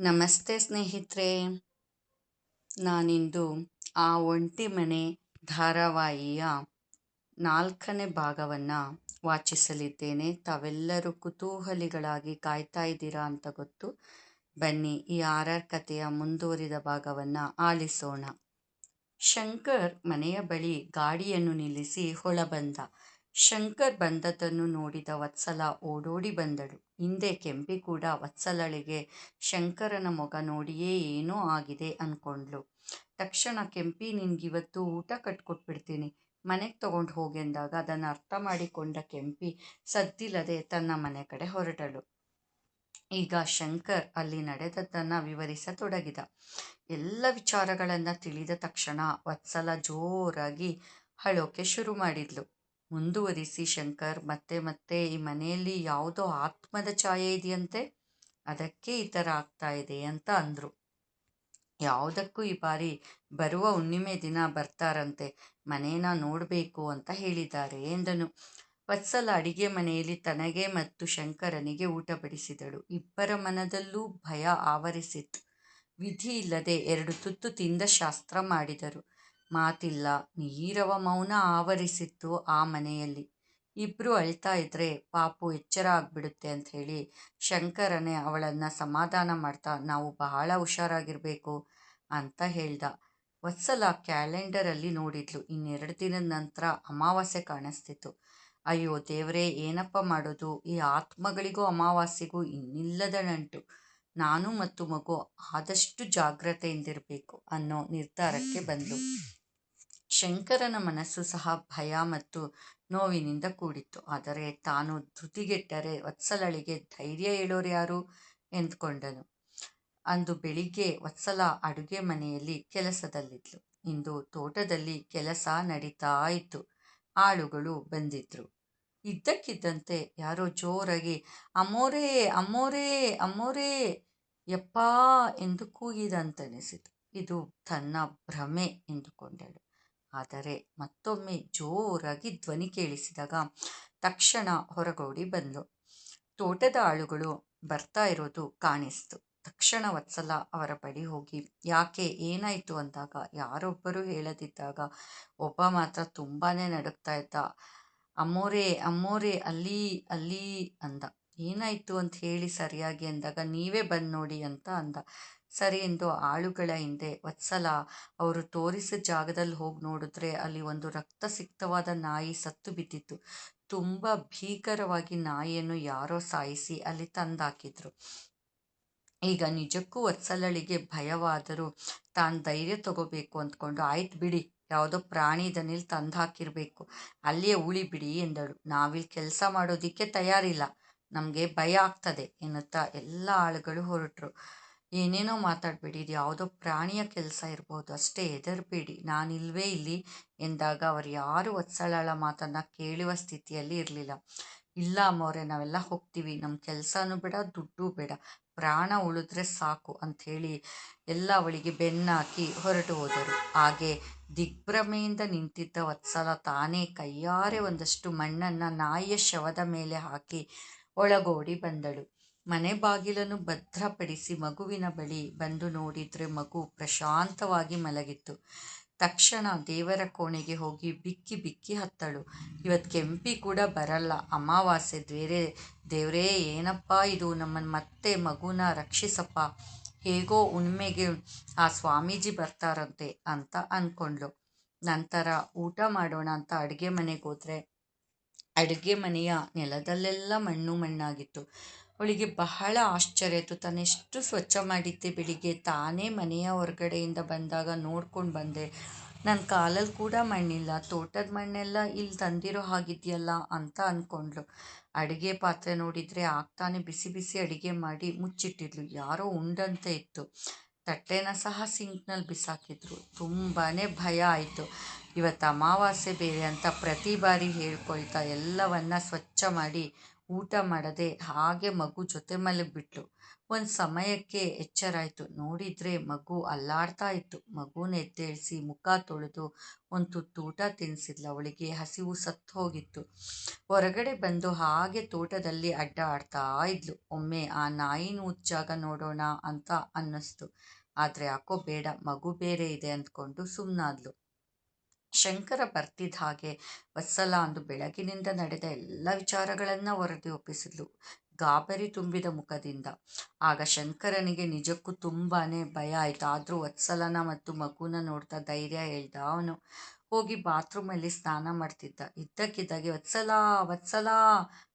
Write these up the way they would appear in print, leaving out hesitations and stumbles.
ನಮಸ್ತೆ ಸ್ನೇಹಿತರೆ. ನಾನಿಂದು ಆ ಒಂಟಿ ಮನೆ ಧಾರಾವಾಹಿಯ 4ನೇ ಭಾಗವನ್ನು ವಾಚಿಸಲಿದ್ದೇನೆ. ತಾವೆಲ್ಲರೂ ಕುತೂಹಲಿಗಳಾಗಿ ಕಾಯ್ತಾ ಇದ್ದೀರಾ ಅಂತ ಗೊತ್ತು. ಬನ್ನಿ ಈ ಆರ್ ಕಥೆಯ ಮುಂದುವರಿದ ಭಾಗವನ್ನು ಆಲಿಸೋಣ. ಶಂಕರ್ ಮನೆಯ ಬಳಿ ಗಾಡಿಯನ್ನು ನಿಲ್ಲಿಸಿ ಹೊಳಬಂದ. ಶಂಕರ್ ಬಂದದ್ದನ್ನು ನೋಡಿದ ವತ್ಸಲ ಓಡೋಡಿ ಬಂದಳು. ಹಿಂದೆ ಕೆಂಪಿ ಕೂಡ ವತ್ಸಲಳಿಗೆ ಶಂಕರನ ಮೊಗ ನೋಡಿಯೇ ಏನೋ ಆಗಿದೆ ಅನ್ಕೊಂಡ್ಳು. ತಕ್ಷಣ ಕೆಂಪಿ, ನಿನ್ಗಿವತ್ತು ಊಟ ಕಟ್ಕೊಟ್ಬಿಡ್ತೀನಿ, ಮನೆಗೆ ತಗೊಂಡು ಹೋಗೆಂದಾಗ ಅದನ್ನು ಅರ್ಥ ಮಾಡಿಕೊಂಡ ಕೆಂಪಿ ಸದ್ದಿಲ್ಲದೆ ತನ್ನ ಮನೆ ಕಡೆ ಹೊರಟಳು. ಈಗ ಶಂಕರ್ ಅಲ್ಲಿ ನಡೆದದ್ದನ್ನು ವಿವರಿಸತೊಡಗಿದ. ಎಲ್ಲ ವಿಚಾರಗಳನ್ನು ತಿಳಿದ ತಕ್ಷಣ ವತ್ಸಲ ಜೋರಾಗಿ ಅಳೋಕೆ ಶುರು ಮಾಡಿದ್ಲು. ಮುಂದುವರಿಸಿ ಶಂಕರ್, ಮತ್ತೆ ಮತ್ತೆ ಈ ಮನೆಯಲ್ಲಿ ಯಾವುದೋ ಆತ್ಮದ ಛಾಯೆ ಇದೆಯಂತೆ, ಅದಕ್ಕೆ ಈ ಥರ ಆಗ್ತಾ ಇದೆ ಅಂತ ಅಂದ್ರು. ಯಾವುದಕ್ಕೂ ಈ ಬಾರಿ ಬರುವ ಹುಣ್ಣಿಮೆ ದಿನ ಬರ್ತಾರಂತೆ, ಮನೇನ ನೋಡಬೇಕು ಅಂತ ಹೇಳಿದ್ದಾರೆ ಎಂದನು. ವತ್ಸಲ ಅಡಿಗೆ ಮನೆಯಲ್ಲಿ ತನಗೆ ಮತ್ತು ಶಂಕರನಿಗೆ ಊಟ ಬಡಿಸಿದಳು. ಇಬ್ಬರ ಮನದಲ್ಲೂ ಭಯ ಆವರಿಸಿತ್ತು. ವಿಧಿ ಇಲ್ಲದೆ 2 ತುತ್ತು ತಿಂದ ಶಾಸ್ತ್ರ ಮಾಡಿದರು. ಮಾತಿಲ್ಲ, ನೀರವ ಮೌನ ಆವರಿಸಿತ್ತು ಆ ಮನೆಯಲ್ಲಿ. ಇಬ್ರು ಅಳ್ತಾ ಇದ್ರೆ ಪಾಪು ಎಚ್ಚರ ಆಗ್ಬಿಡುತ್ತೆ ಅಂತ ಹೇಳಿ ಶಂಕರನೇ ಅವಳನ್ನ ಸಮಾಧಾನ ಮಾಡ್ತಾ ನಾವು ಬಹಳ ಹುಷಾರಾಗಿರ್ಬೇಕು ಅಂತ ಹೇಳ್ದ. ವತ್ಸಲ ಕ್ಯಾಲೆಂಡರಲ್ಲಿ ನೋಡಿದ್ಲು, 2 ದಿನದ ನಂತರ ಅಮಾವಾಸ್ಯೆ ಕಾಣಿಸ್ತಿತ್ತು. ಅಯ್ಯೋ ದೇವ್ರೇ, ಏನಪ್ಪ ಮಾಡೋದು, ಈ ಆತ್ಮಗಳಿಗೂ ಅಮಾವಾಸ್ಯೆಗೂ ಇನ್ನಿಲ್ಲದ ನಂಟು. ನಾನು ಮತ್ತು ಮಗು ಆದಷ್ಟು ಜಾಗ್ರತೆಯಿಂದಿರಬೇಕು ಅನ್ನೋ ನಿರ್ಧಾರಕ್ಕೆ ಬಂದ್ಲು. ಶಂಕರನ ಮನಸ್ಸು ಸಹ ಭಯ ಮತ್ತು ನೋವಿನಿಂದ ಕೂಡಿತ್ತು. ಆದರೆ ತಾನು ಧೃತಿಗೆಟ್ಟರೆ ವತ್ಸಲಳಿಗೆ ಧೈರ್ಯ ಹೇಳೋರು ಯಾರು ಎಂದ್ಕೊಂಡನು. ಅಂದು ಬೆಳಿಗ್ಗೆ ವತ್ಸಲ ಅಡುಗೆ ಮನೆಯಲ್ಲಿ ಕೆಲಸದಲ್ಲಿದ್ಲು. ಇಂದು ತೋಟದಲ್ಲಿ ಕೆಲಸ ನಡೀತಾ ಇತ್ತು. ಆಳುಗಳು ಬಂದಿದ್ರು. ಇದ್ದಕ್ಕಿದ್ದಂತೆ ಯಾರೋ ಜೋರಾಗಿ ಅಮ್ಮೋರೇ ಅಮ್ಮೋರೇ ಅಮ್ಮೋರೇ ಯಪ್ಪಾ ಎಂದು ಕೂಗಿದಂತೆನಿಸಿತು. ಇದು ತನ್ನ ಭ್ರಮೆ ಎಂದುಕೊಂಡಳು. ಆದರೆ ಮತ್ತೊಮ್ಮೆ ಜೋರಾಗಿ ಧ್ವನಿ ಕೇಳಿಸಿದಾಗ ತಕ್ಷಣ ಹೊರಗೋಡಿ ಬಂದ್ಲು. ತೋಟದ ಆಳುಗಳು ಬರ್ತಾ ಇರೋದು ಕಾಣಿಸ್ತು. ತಕ್ಷಣ ವತ್ಸಲ ಅವರ ಬಳಿ ಹೋಗಿ ಯಾಕೆ, ಏನಾಯ್ತು ಅಂದಾಗ ಯಾರೊಬ್ಬರು ಹೇಳದಿದ್ದಾಗ ಒಬ್ಬ ಮಾತ್ರ ತುಂಬಾನೇ ನಡುಗ್ತಾ ಇದ್ದ. ಅಮ್ಮೋರೇ ಅಮ್ಮೋರೇ ಅಲ್ಲಿ ಅಲ್ಲಿ ಅಂದ. ಏನಾಯ್ತು ಅಂತ ಹೇಳಿ ಸರಿಯಾಗಿ ಅಂದಾಗ ನೀವೇ ಬಂದು ನೋಡಿ ಅಂತ ಅಂದ. ಸರಿ ಎಂದು ಆಳುಗಳ ಹಿಂದೆ ವತ್ಸಲ ಅವರು ತೋರಿಸಿದ ಜಾಗದಲ್ಲಿ ಹೋಗಿ ನೋಡಿದ್ರೆ ಅಲ್ಲಿ ಒಂದು ರಕ್ತಸಿಕ್ತವಾದ ನಾಯಿ ಸತ್ತು ಬಿದ್ದಿತ್ತು. ತುಂಬ ಭೀಕರವಾಗಿ ನಾಯಿಯನ್ನು ಯಾರೋ ಸಾಯಿಸಿ ಅಲ್ಲಿ ತಂದಾಕಿದ್ರು. ಈಗ ನಿಜಕ್ಕೂ ವತ್ಸಲಳಿಗೆ ಭಯವಾದರೂ ತಾನು ಧೈರ್ಯ ತಗೋಬೇಕು ಅಂದ್ಕೊಂಡು ಆಯ್ತು ಬಿಡಿ, ಯಾವುದೋ ಪ್ರಾಣಿ ಇದನ್ನಿಲ್ಲಿ ತಂದು ಹಾಕಿರ್ಬೇಕು, ಅಲ್ಲಿಯೇ ಉಳಿ ಬಿಡಿ ಎಂದಳು. ನಾವಿಲ್ಲಿ ಕೆಲಸ ಮಾಡೋದಿಕ್ಕೆ ತಯಾರಿಲ್ಲ, ನಮಗೆ ಭಯ ಆಗ್ತದೆ ಎನ್ನುತ್ತಾ ಎಲ್ಲ ಆಳುಗಳು ಹೊರಟರು. ಏನೇನೋ ಮಾತಾಡಬೇಡಿ, ಇದು ಯಾವುದೋ ಪ್ರಾಣಿಯ ಕೆಲಸ ಇರ್ಬೋದು ಅಷ್ಟೇ, ಹೆದರಬೇಡಿ, ನಾನಿಲ್ವೇ ಇಲ್ಲಿ ಎಂದಾಗ ಅವರು ಯಾರು ವತ್ಸಲಳ ಮಾತನ್ನು ಕೇಳುವ ಸ್ಥಿತಿಯಲ್ಲಿ ಇರಲಿಲ್ಲ. ಇಲ್ಲ ಅಮ್ಮವ್ರೆ, ನಾವೆಲ್ಲ ಹೋಗ್ತೀವಿ, ನಮ್ಮ ಕೆಲಸನೂ ಬೇಡ ದುಡ್ಡು ಬೇಡ, ಪ್ರಾಣ ಉಳಿದ್ರೆ ಸಾಕು ಅಂಥೇಳಿ ಎಲ್ಲ ಅವಳಿಗೆ ಬೆನ್ನಾಕಿ ಹೊರಟು ಹೋದರು. ಹಾಗೆ ದಿಗ್ಭ್ರಮೆಯಿಂದ ನಿಂತಿದ್ದ ವತ್ಸಲ ತಾನೇ ಕೈಯಾರೆ ಒಂದಷ್ಟು ಮಣ್ಣನ್ನು ನಾಯಿಯ ಶವದ ಮೇಲೆ ಹಾಕಿ ಒಳಗೋಡಿ ಬಂದಳು. ಮನೆ ಬಾಗಿಲನ್ನು ಭದ್ರಪಡಿಸಿ ಮಗುವಿನ ಬಳಿ ಬಂದು ನೋಡಿದ್ರೆ ಮಗು ಪ್ರಶಾಂತವಾಗಿ ಮಲಗಿತ್ತು. ತಕ್ಷಣ ದೇವರ ಕೋಣೆಗೆ ಹೋಗಿ ಬಿಕ್ಕಿ ಬಿಕ್ಕಿ ಹತ್ತಳು. ಇವತ್ತು ಕೆಂಪಿ ಕೂಡ ಬರಲ್ಲ, ಅಮಾವಾಸ್ಯೆ, ದೇವರೇ ಏನಪ್ಪ ಇದು, ನಮ್ಮನ್ನು ಮತ್ತೆ ಮಗುನ ರಕ್ಷಿಸಪ್ಪ, ಹೇಗೋ ಹುಣ್ಣಿಮೆಗೆ ಆ ಸ್ವಾಮೀಜಿ ಬರ್ತಾರಂತೆ ಅಂತ ಅಂದ್ಕೊಂಡ್ಳು. ನಂತರ ಊಟ ಮಾಡೋಣ ಅಂತ ಅಡುಗೆ ಮನೆಗೆ ಹೋದ್ರೆ ಅಡುಗೆ ಮನೆಯ ನೆಲದಲ್ಲೆಲ್ಲ ಮಣ್ಣು ಮಣ್ಣಾಗಿತ್ತು. ಅವಳಿಗೆ ಬಹಳ ಆಶ್ಚರ್ಯ ಆಯಿತು. ತಾನೆಷ್ಟು ಸ್ವಚ್ಛ ಮಾಡಿದ್ದೆ ಬೆಳಿಗ್ಗೆ, ತಾನೇ ಮನೆಯ ಹೊರಗಡೆಯಿಂದ ಬಂದಾಗ ನೋಡ್ಕೊಂಡು ಬಂದೆ, ನನ್ನ ಕಾಲಲ್ಲಿ ಕೂಡ ಮಣ್ಣಿಲ್ಲ, ತೋಟದ ಮಣ್ಣೆಲ್ಲ ಇಲ್ಲಿ ತಂದಿರೋ ಹಾಗಿದೆಯಲ್ಲ ಅಂತ ಅಂದ್ಕೊಂಡ್ಳು. ಅಡುಗೆ ಪಾತ್ರೆ ನೋಡಿದರೆ ಆಗ್ತಾನೆ ಬಿಸಿ ಬಿಸಿ ಅಡುಗೆ ಮಾಡಿ ಮುಚ್ಚಿಟ್ಟಿದ್ಲು, ಯಾರೋ ಉಂಡಂತೆ ಇತ್ತು. ತಟ್ಟೆನ ಸಹ ಸಿಂಕ್ನಲ್ಲಿ ಬಿಸಾಕಿದ್ರು. ತುಂಬಾ ಭಯ ಆಯಿತು. ಇವತ್ತು ಅಮಾವಾಸ್ಯೆ ಬೇರೆ ಅಂತ ಪ್ರತಿ ಬಾರಿ ಹೇಳ್ಕೊಳ್ತಾ ಎಲ್ಲವನ್ನ ಸ್ವಚ್ಛ ಮಾಡಿ ಊಟ ಮಾಡದೆ ಹಾಗೆ ಮಗು ಜೊತೆ ಮಲಗಿಬಿಟ್ಲು. ಒಂದು ಸಮಯಕ್ಕೆ ಎಚ್ಚರಾಯಿತು. ನೋಡಿದ್ರೆ ಮಗು ಅಲ್ಲಾಡ್ತಾ ಇತ್ತು. ಮಗುನ ಎದ್ದೇಳಿಸಿ ಮುಖ ತೊಳೆದು ಒಂದು ತುತ್ತು ಊಟ ತಿನ್ನಿಸಿದ್ಲು. ಅವಳಿಗೆ ಹಸಿವು ಸತ್ತು ಹೋಗಿತ್ತು. ಹೊರಗಡೆ ಬಂದು ಹಾಗೆ ತೋಟದಲ್ಲಿ ಅಡ್ಡ ಆಡ್ತಾ ಇದ್ಲು. ಒಮ್ಮೆ ಆ ನಾಯಿನ ಜಾಗ ನೋಡೋಣ ಅಂತ ಅನ್ನಿಸ್ತು. ಆದರೆ ಯಾಕೋ ಬೇಡ, ಮಗು ಬೇರೆ ಇದೆ ಅಂದ್ಕೊಂಡು ಸುಮ್ಮನಾದ್ಲು. ಶಂಕರ ಬರ್ತಿದ್ದ ಹಾಗೆ ವತ್ಸಲ ಅಂದು ಬೆಳಗಿನಿಂದ ನಡೆದ ಎಲ್ಲ ವಿಚಾರಗಳನ್ನ ವರದಿ ಒಪ್ಪಿಸಿದ್ಲು, ಗಾಬರಿ ತುಂಬಿದ ಮುಖದಿಂದ. ಆಗ ಶಂಕರನಿಗೆ ನಿಜಕ್ಕೂ ತುಂಬಾನೇ ಭಯ ಆಯ್ತು. ಆದ್ರೂ ವತ್ಸಲನ ಮತ್ತು ಮಗುನ ನೋಡ್ತಾ ಧೈರ್ಯ ಹೇಳ್ದ. ಅವನು ಹೋಗಿ ಬಾತ್ರೂಮಲ್ಲಿ ಸ್ನಾನ ಮಾಡ್ತಿದ್ದ. ಇದ್ದಕ್ಕಿದ್ದಾಗೆ ವತ್ಸಲ ವತ್ಸಲ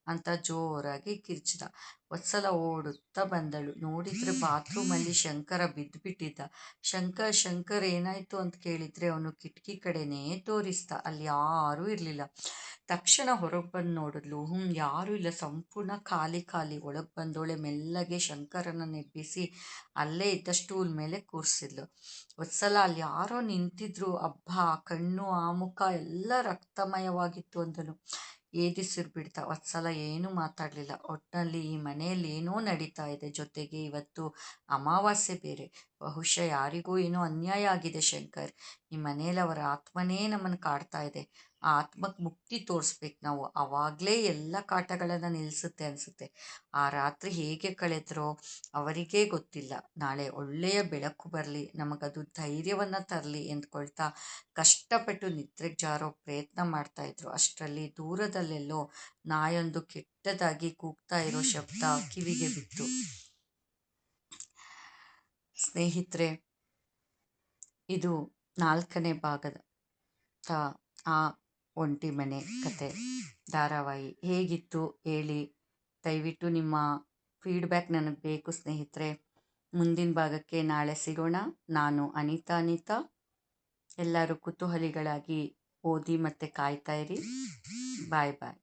ಅಂತ ಜೋರಾಗಿ ಕಿರ್ಚಿದ. ವತ್ಸಲ ಓಡುತ್ತಾ ಬಂದಳು. ನೋಡಿದ್ರೆ ಬಾತ್ರೂಮಲ್ಲಿ ಶಂಕರ ಬಿದ್ದುಬಿಟ್ಟಿದ್ದ. ಶಂಕರ್ ಶಂಕರ್ ಏನಾಯ್ತು ಅಂತ ಕೇಳಿದ್ರೆ ಅವನು ಕಿಟಕಿ ಕಡೆನೇ ತೋರಿಸ್ದ. ಅಲ್ಲಿ ಯಾರೂ ಇರಲಿಲ್ಲ. ತಕ್ಷಣ ಹೊರಗೆ ಬಂದು ನೋಡಿದ್ಲು. ಯಾರೂ ಇಲ್ಲ, ಸಂಪೂರ್ಣ ಖಾಲಿ ಖಾಲಿ. ಒಳಗೆ ಬಂದೋಳೆ ಮೆಲ್ಲಗೆ ಶಂಕರನ ನೆಬ್ಬಿಸಿ ಅಲ್ಲೇ ಇದ್ದ ಸ್ಟೂಲ್ ಮೇಲೆ ಕೂರಿಸಿದ್ಲು. ವತ್ಸಲ ಅಲ್ಲಿ ಯಾರೋ ನಿಂತಿದ್ರು. ಅಬ್ಬಾ, ಕಣ್ಣು ಆ ಮುಖ ಎಲ್ಲ ರಕ್ತಮಯವಾಗಿತ್ತು ಅಂದನು. ಏದಿಸಿರ್ಬಿಡ್ತ. ವತ್ಸಲ ಏನೂ ಮಾತಾಡಲಿಲ್ಲ. ಒಟ್ಟಿನಲ್ಲಿ ಈ ಮನೆಯಲ್ಲಿ ಏನೋ ನಡೀತಾ ಇದೆ. ಜೊತೆಗೆ ಇವತ್ತು ಅಮಾವಾಸ್ಯೆ ಬೇರೆ. ಬಹುಶಃ ಯಾರಿಗೂ ಏನೋ ಅನ್ಯಾಯ ಆಗಿದೆ ಶಂಕರ್. ಈ ಮನೆಯಲ್ಲಿ ಅವರ ಆತ್ಮನೇ ನಮ್ಮನ್ನು ಕಾಡ್ತಾ ಇದೆ. ಆ ಆತ್ಮಕ್ಕೆ ಮುಕ್ತಿ ತೋರಿಸ್ಬೇಕು ನಾವು. ಆವಾಗಲೇ ಎಲ್ಲ ಕಾಟಗಳನ್ನು ನಿಲ್ಲಿಸುತ್ತೆ ಅನಿಸುತ್ತೆ. ಆ ರಾತ್ರಿ ಹೇಗೆ ಕಳೆದ್ರೋ ಅವರಿಗೇ ಗೊತ್ತಿಲ್ಲ. ನಾಳೆ ಒಳ್ಳೆಯ ಬೆಳಕು ಬರಲಿ, ನಮಗದು ಧೈರ್ಯವನ್ನು ತರಲಿ ಎಂದ್ಕೊಳ್ತಾ ಕಷ್ಟಪಟ್ಟು ನಿದ್ರೆಗೆ ಜಾರೋ ಪ್ರಯತ್ನ ಮಾಡ್ತಾ ಇದ್ರು. ಅಷ್ಟರಲ್ಲಿ ದೂರದಲ್ಲೆಲ್ಲೋ ನಾಯೊಂದು ಕೆಟ್ಟದಾಗಿ ಕೂಗ್ತಾ ಇರೋ ಶಬ್ದ ಕಿವಿಗೆ ಬಿತ್ತು. ಸ್ನೇಹಿತರೆ, ಇದು 4ನೇ ಭಾಗದ ಆ ಒಂಟಿ ಮನೆ ಕತೆ ಧಾರಾವಾಹಿ ಹೇಗಿತ್ತು ಹೇಳಿ. ದಯವಿಟ್ಟು ನಿಮ್ಮ ಫೀಡ್ಬ್ಯಾಕ್ ನನಗೆ ಬೇಕು ಸ್ನೇಹಿತರೆ. ಮುಂದಿನ ಭಾಗಕ್ಕೆ ನಾಳೆ ಸಿಗೋಣ. ನಾನು ಅನಿತಾ. ಎಲ್ಲರೂ ಕುತೂಹಲಿಗಳಾಗಿ ಓದಿ ಮತ್ತು ಕಾಯ್ತಾ ಇರಿ. ಬಾಯ್ ಬಾಯ್.